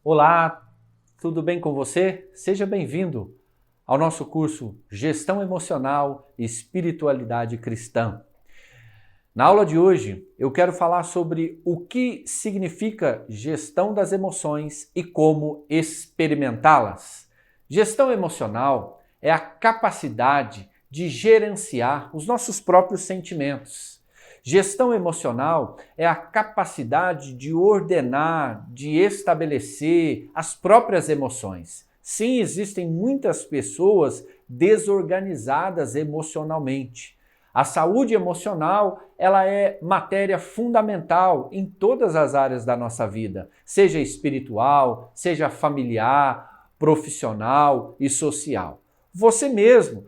Olá, tudo bem com você? Seja bem-vindo ao nosso curso Gestão Emocional e Espiritualidade Cristã. Na aula de hoje, eu quero falar sobre o que significa gestão das emoções e como experimentá-las. Gestão emocional é a capacidade de gerenciar os nossos próprios sentimentos. Gestão emocional é a capacidade de ordenar, de estabelecer as próprias emoções. Sim, existem muitas pessoas desorganizadas emocionalmente. A saúde emocional, ela é matéria fundamental em todas as áreas da nossa vida, seja espiritual, seja familiar, profissional e social. Você mesmo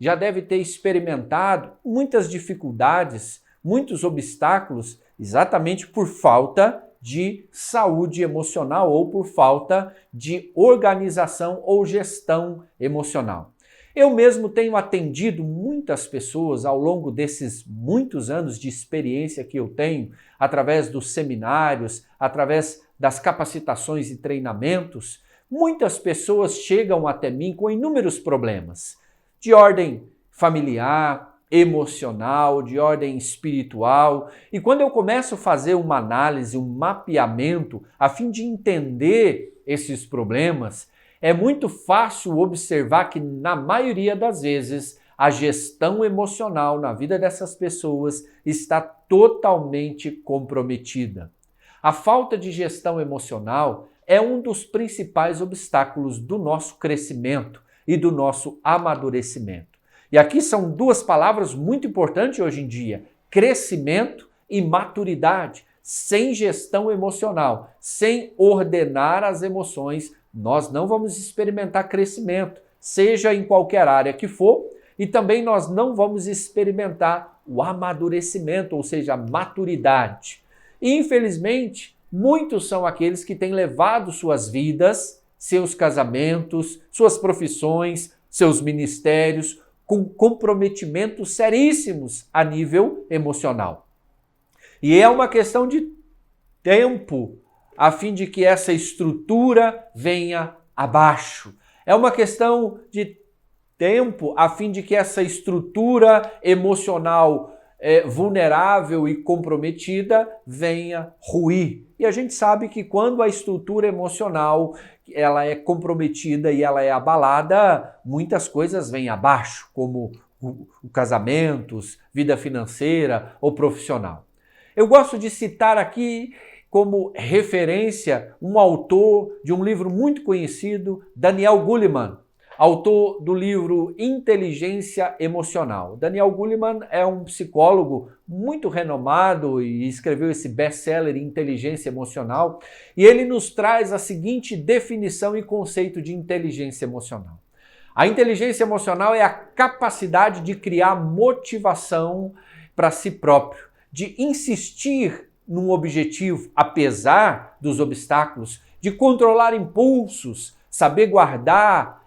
já deve ter experimentado muitas dificuldades, muitos obstáculos, exatamente por falta de saúde emocional ou por falta de organização ou gestão emocional. Eu mesmo tenho atendido muitas pessoas ao longo desses muitos anos de experiência que eu tenho, através dos seminários, através das capacitações e treinamentos. Muitas pessoas chegam até mim com inúmeros problemas, de ordem familiar, emocional, de ordem espiritual. E quando eu começo a fazer uma análise, um mapeamento, a fim de entender esses problemas, é muito fácil observar que, na maioria das vezes, a gestão emocional na vida dessas pessoas está totalmente comprometida. A falta de gestão emocional é um dos principais obstáculos do nosso crescimento e do nosso amadurecimento. E aqui são duas palavras muito importantes hoje em dia: crescimento e maturidade. Sem gestão emocional, sem ordenar as emoções, nós não vamos experimentar crescimento, seja em qualquer área que for, e também nós não vamos experimentar o amadurecimento, ou seja, a maturidade. E, infelizmente, muitos são aqueles que têm levado suas vidas, seus casamentos, suas profissões, seus ministérios, com comprometimentos seríssimos a nível emocional. E é uma questão de tempo a fim de que essa estrutura venha abaixo. É uma questão de tempo a fim de que essa estrutura emocional vulnerável e comprometida venha ruir. E a gente sabe que quando a estrutura emocional ela é comprometida e ela é abalada, muitas coisas vêm abaixo, como casamentos, vida financeira ou profissional. Eu gosto de citar aqui como referência um autor de um livro muito conhecido, Daniel Goleman, autor do livro Inteligência Emocional. Daniel Goleman é um psicólogo muito renomado e escreveu esse best-seller Inteligência Emocional, e ele nos traz a seguinte definição e conceito de inteligência emocional. A inteligência emocional é a capacidade de criar motivação para si próprio, de insistir num objetivo, apesar dos obstáculos, de controlar impulsos, saber guardar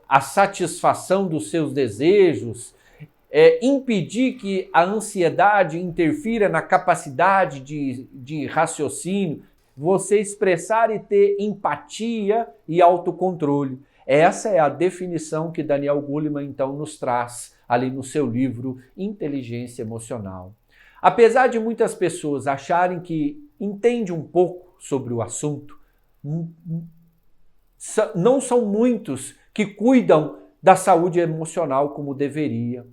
a satisfação dos seus desejos, impedir que a ansiedade interfira na capacidade de raciocínio, você expressar e ter empatia e autocontrole. Essa é a definição que Daniel Goleman, então, nos traz ali no seu livro Inteligência Emocional. Apesar de muitas pessoas acharem que entendem um pouco sobre o assunto, não são muitos que cuidam da saúde emocional como deveria.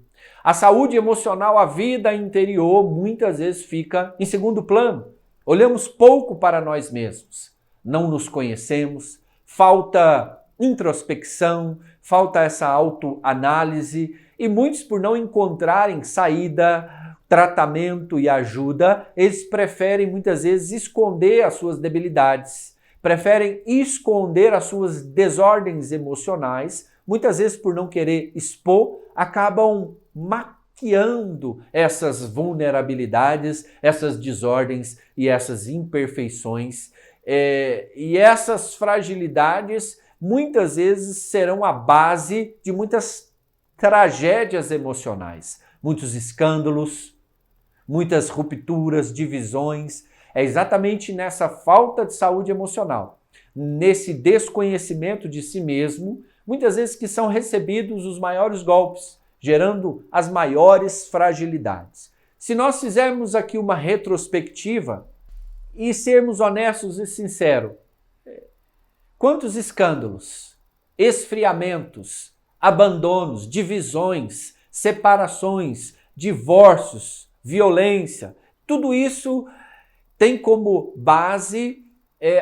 A saúde emocional, a vida interior, muitas vezes fica em segundo plano. Olhamos pouco para nós mesmos, não nos conhecemos, falta introspecção, falta essa autoanálise, e muitos, por não encontrarem saída, tratamento e ajuda, eles preferem muitas vezes esconder as suas debilidades, preferem esconder as suas desordens emocionais, muitas vezes por não querer expor, acabam maquiando essas vulnerabilidades, essas desordens e essas imperfeições. E essas fragilidades muitas vezes serão a base de muitas tragédias emocionais, muitos escândalos, muitas rupturas, divisões. É exatamente nessa falta de saúde emocional, nesse desconhecimento de si mesmo, muitas vezes que são recebidos os maiores golpes, gerando as maiores fragilidades. Se nós fizermos aqui uma retrospectiva e sermos honestos e sinceros, quantos escândalos, esfriamentos, abandonos, divisões, separações, divórcios, violência, tudo isso tem como base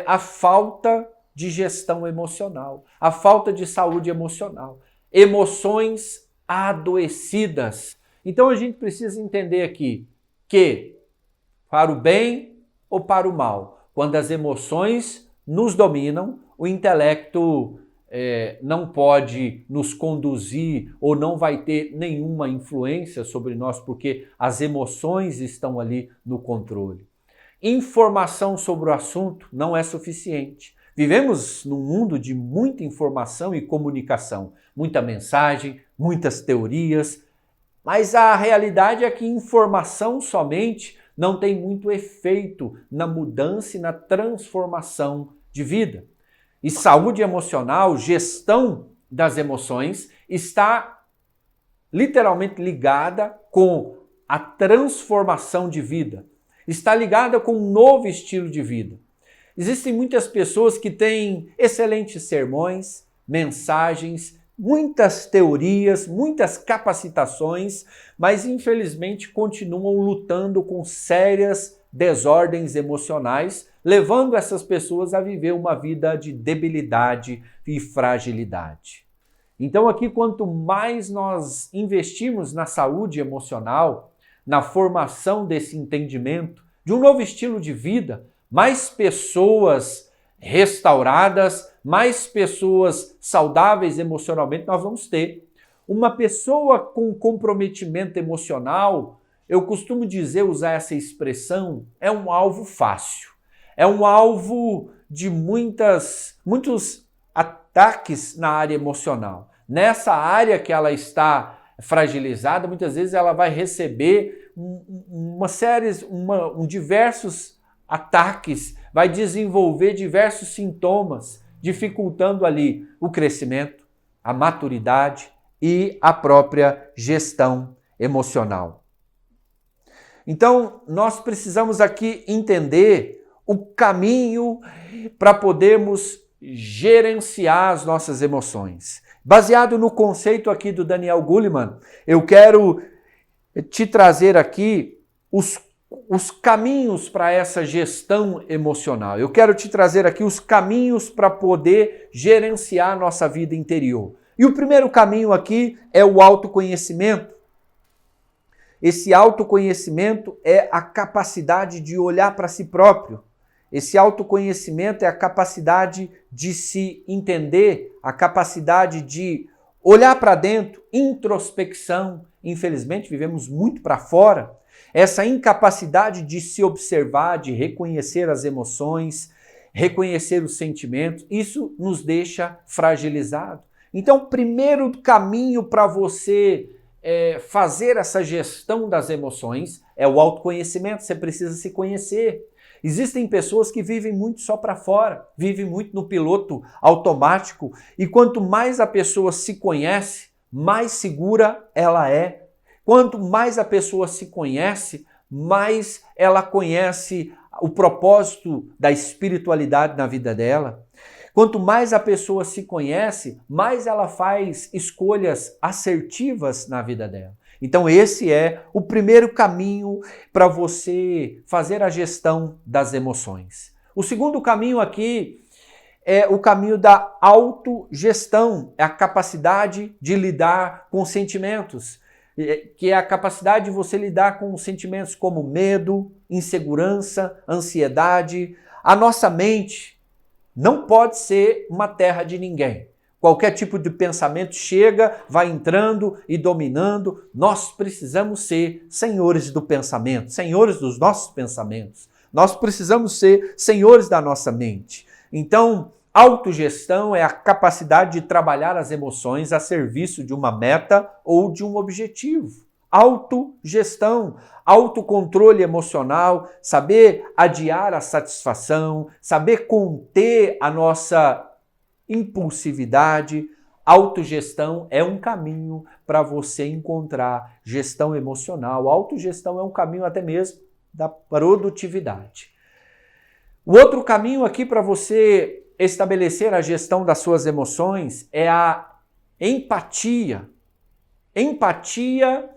a falta de gestão emocional, a falta de saúde emocional, emoções adoecidas. Então a gente precisa entender aqui que, para o bem ou para o mal, quando as emoções nos dominam, o intelecto não pode nos conduzir ou não vai ter nenhuma influência sobre nós, porque as emoções estão ali no controle. Informação sobre o assunto não é suficiente. Vivemos num mundo de muita informação e comunicação, muita mensagem, muitas teorias, mas a realidade é que informação somente não tem muito efeito na mudança e na transformação de vida. E saúde emocional, gestão das emoções, está literalmente ligada com a transformação de vida. Está ligada com um novo estilo de vida. Existem muitas pessoas que têm excelentes sermões, mensagens, muitas teorias, muitas capacitações, mas infelizmente continuam lutando com sérias desordens emocionais, levando essas pessoas a viver uma vida de debilidade e fragilidade. Então aqui, quanto mais nós investimos na saúde emocional, na formação desse entendimento, de um novo estilo de vida, mais pessoas restauradas, mais pessoas saudáveis emocionalmente nós vamos ter. Uma pessoa com comprometimento emocional, eu costumo dizer, usar essa expressão, é um alvo fácil. É um alvo de muitos ataques na área emocional. Nessa área que ela está fragilizada, muitas vezes ela vai receber diversos ataques, vai desenvolver diversos sintomas, dificultando ali o crescimento, a maturidade e a própria gestão emocional. Então, nós precisamos aqui entender o caminho para podermos gerenciar as nossas emoções. Baseado no conceito aqui do Daniel Goleman, eu quero te trazer aqui os caminhos para essa gestão emocional. Eu quero te trazer aqui os caminhos para poder gerenciar a nossa vida interior. E o primeiro caminho aqui é o autoconhecimento. Esse autoconhecimento é a capacidade de olhar para si próprio. Esse autoconhecimento é a capacidade de se entender, a capacidade de olhar para dentro, introspecção. Infelizmente, vivemos muito para fora. Essa incapacidade de se observar, de reconhecer as emoções, reconhecer os sentimentos, isso nos deixa fragilizado. Então, o primeiro caminho para você fazer essa gestão das emoções é o autoconhecimento. Você precisa se conhecer. Existem pessoas que vivem muito só para fora, vivem muito no piloto automático, e quanto mais a pessoa se conhece, mais segura ela é. Quanto mais a pessoa se conhece, mais ela conhece o propósito da espiritualidade na vida dela. Quanto mais a pessoa se conhece, mais ela faz escolhas assertivas na vida dela. Então esse é o primeiro caminho para você fazer a gestão das emoções. O segundo caminho aqui é o caminho da autogestão, é a capacidade de lidar com sentimentos, que é a capacidade de você lidar com sentimentos como medo, insegurança, ansiedade. A nossa mente não pode ser uma terra de ninguém. Qualquer tipo de pensamento chega, vai entrando e dominando. Nós precisamos ser senhores do pensamento, senhores dos nossos pensamentos. Nós precisamos ser senhores da nossa mente. Então, autogestão é a capacidade de trabalhar as emoções a serviço de uma meta ou de um objetivo. Autogestão, autocontrole emocional, saber adiar a satisfação, saber conter a nossa impulsividade. Autogestão é um caminho para você encontrar gestão emocional. Autogestão é um caminho até mesmo da produtividade. O outro caminho aqui para você estabelecer a gestão das suas emoções é a empatia. Empatia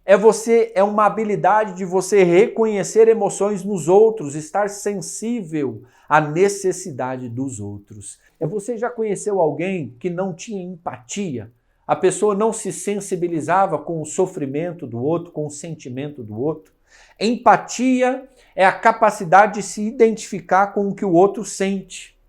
é uma habilidade de você reconhecer emoções nos outros, estar sensível à necessidade dos outros. Você já conheceu alguém que não tinha empatia? A pessoa não se sensibilizava com o sofrimento do outro, com o sentimento do outro? Empatia é a capacidade de se identificar com o que o outro sente.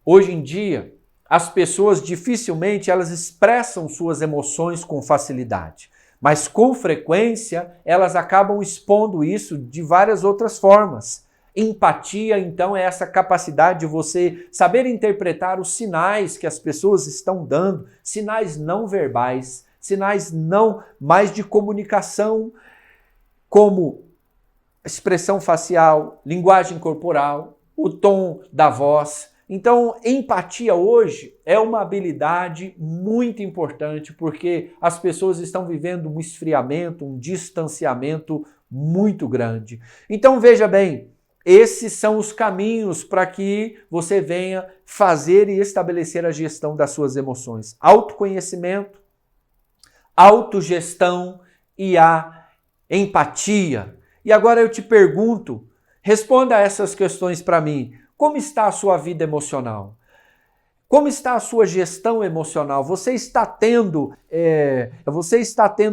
Hoje em dia, as pessoas dificilmente elas expressam suas emoções com facilidade, mas com frequência elas acabam expondo isso de várias outras formas. Empatia, então, é essa capacidade de você saber interpretar os sinais que as pessoas estão dando, sinais não verbais, sinais não mais de comunicação, como expressão facial, linguagem corporal, o tom da voz. Então, empatia hoje é uma habilidade muito importante porque as pessoas estão vivendo um esfriamento, um distanciamento muito grande. Então, veja bem, esses são os caminhos para que você venha fazer e estabelecer a gestão das suas emoções. Autoconhecimento, autogestão e a empatia. E agora eu te pergunto, responda a essas questões para mim. Como está a sua vida emocional? Como está a sua gestão emocional? Você está tendo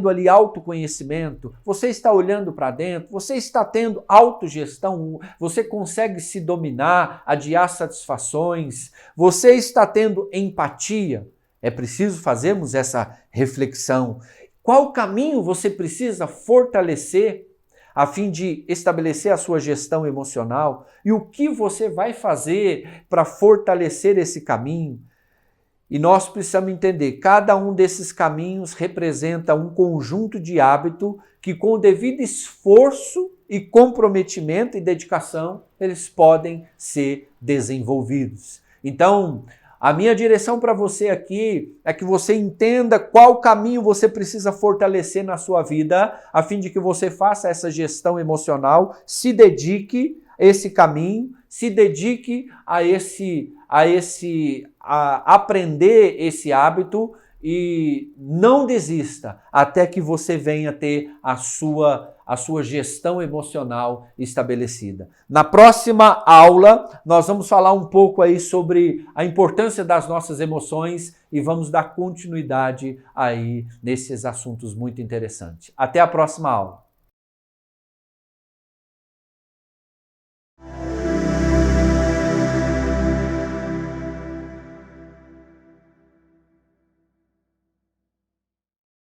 ali autoconhecimento? Você está olhando para dentro? Você está tendo autogestão? Você consegue se dominar, adiar satisfações? Você está tendo empatia? É preciso fazermos essa reflexão. Qual caminho você precisa fortalecer a fim de estabelecer a sua gestão emocional e o que você vai fazer para fortalecer esse caminho? E nós precisamos entender, cada um desses caminhos representa um conjunto de hábito que com o devido esforço e comprometimento e dedicação, eles podem ser desenvolvidos. Então, a minha direção para você aqui é que você entenda qual caminho você precisa fortalecer na sua vida, a fim de que você faça essa gestão emocional, se dedique a esse caminho, se dedique a aprender esse hábito e não desista até que você venha ter a sua gestão emocional estabelecida. Na próxima aula, nós vamos falar um pouco aí sobre a importância das nossas emoções e vamos dar continuidade aí nesses assuntos muito interessantes. Até a próxima aula.